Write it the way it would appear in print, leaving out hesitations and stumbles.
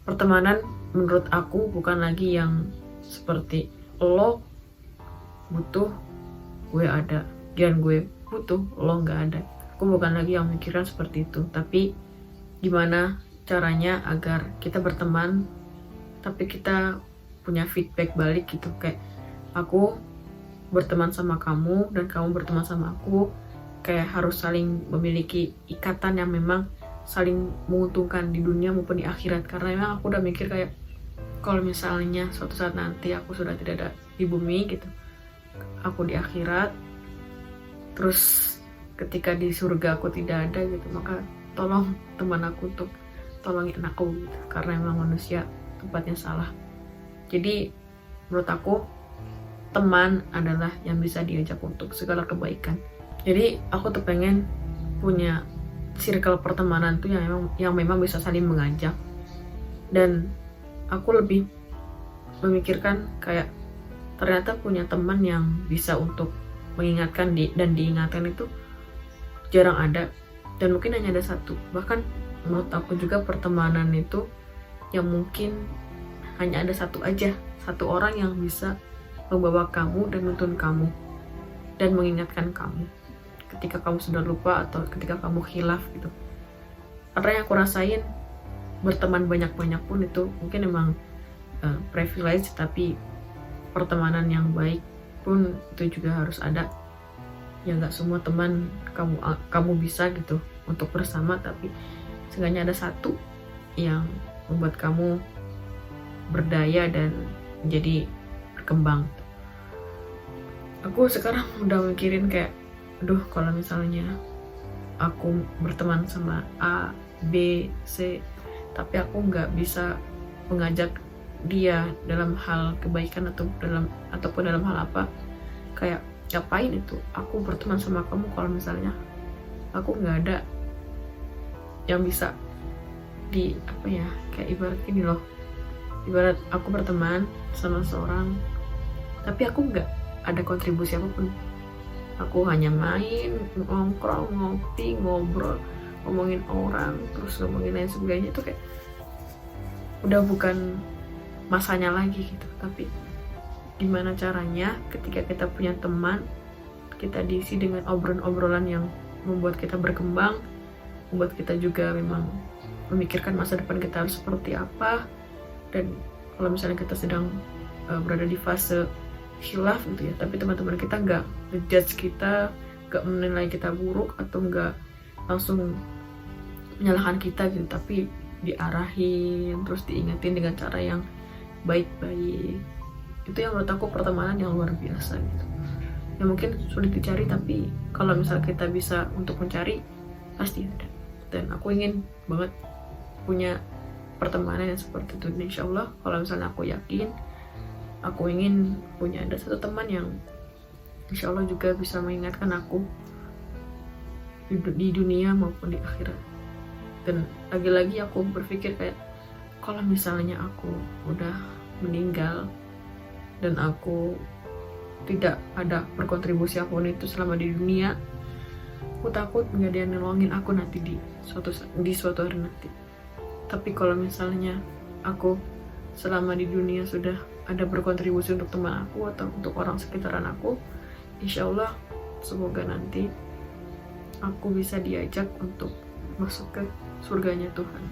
pertemanan menurut aku bukan lagi yang seperti lo butuh gue ada, dan gue butuh lo nggak ada. Aku bukan lagi yang mikiran seperti itu, tapi gimana caranya agar kita berteman tapi kita punya feedback balik gitu, kayak aku berteman sama kamu dan kamu berteman sama aku, kayak harus saling memiliki ikatan yang memang saling menguntungkan di dunia maupun di akhirat. Karena memang aku udah mikir kayak kalau misalnya suatu saat nanti aku sudah tidak ada di bumi gitu, aku di akhirat, terus ketika di surga aku tidak ada gitu, maka tolong teman aku untuk tolongin aku gitu, karena memang manusia tempatnya salah. Jadi menurut aku teman adalah yang bisa diajak untuk segala kebaikan. Jadi aku tuh pengen punya circle pertemanan tuh yang memang bisa saling mengajak, dan aku lebih memikirkan kayak ternyata punya teman yang bisa untuk mengingatkan dan diingatkan itu jarang ada, dan mungkin hanya ada satu. Bahkan menurut aku juga pertemanan itu yang mungkin hanya ada satu aja, satu orang yang bisa membawa kamu dan menuntun kamu dan mengingatkan kamu ketika kamu sudah lupa atau ketika kamu khilaf gitu. Karena yang aku rasain berteman banyak-banyak pun itu mungkin emang privilege, tapi pertemanan yang baik pun itu juga harus ada. Ya nggak semua teman kamu bisa gitu untuk bersama, tapi seenggaknya ada satu yang membuat kamu berdaya dan menjadi berkembang. Aku sekarang udah mikirin kayak, aduh kalau misalnya aku berteman sama A, B, C, tapi aku nggak bisa mengajak dia dalam hal kebaikan ataupun dalam hal apa, kayak ngapain itu aku berteman sama kamu kalau misalnya aku nggak ada yang bisa di apa ya, kayak ibarat ini loh, ibarat aku berteman sama seorang tapi aku nggak ada kontribusi apapun. Aku hanya main, nongkrong, ngopi, ngobrol, ngomongin orang, terus ngomongin lain sebagainya. Itu kayak udah bukan masanya lagi gitu. Tapi gimana caranya ketika kita punya teman, kita diisi dengan obrolan-obrolan yang membuat kita berkembang, membuat kita juga memang memikirkan masa depan kita harus seperti apa. Dan kalau misalnya kita sedang berada di fase khilaf gitu ya, tapi teman-teman kita nggak ngejudge kita, nggak menilai kita buruk atau nggak langsung menyalahkan kita gitu, tapi diarahin, terus diingetin dengan cara yang baik-baik. Itu yang menurut aku pertemanan yang luar biasa gitu, yang mungkin sulit dicari, tapi kalau misalnya kita bisa untuk mencari pasti ada. Dan aku ingin banget punya pertemanan yang seperti itu. Insya Allah kalau misalnya aku yakin, aku ingin punya ada satu teman yang insya Allah juga bisa mengingatkan aku di dunia maupun di akhirat. Dan lagi-lagi aku berpikir kayak kalau misalnya aku udah meninggal dan aku tidak ada berkontribusi apapun itu selama di dunia, aku takut nggak ada yang nolongin aku nanti di suatu hari nanti. Tapi kalau misalnya aku selama di dunia sudah ada berkontribusi untuk teman aku atau untuk orang sekitaran aku, insya Allah semoga nanti aku bisa diajak untuk masuk ke surganya Tuhan.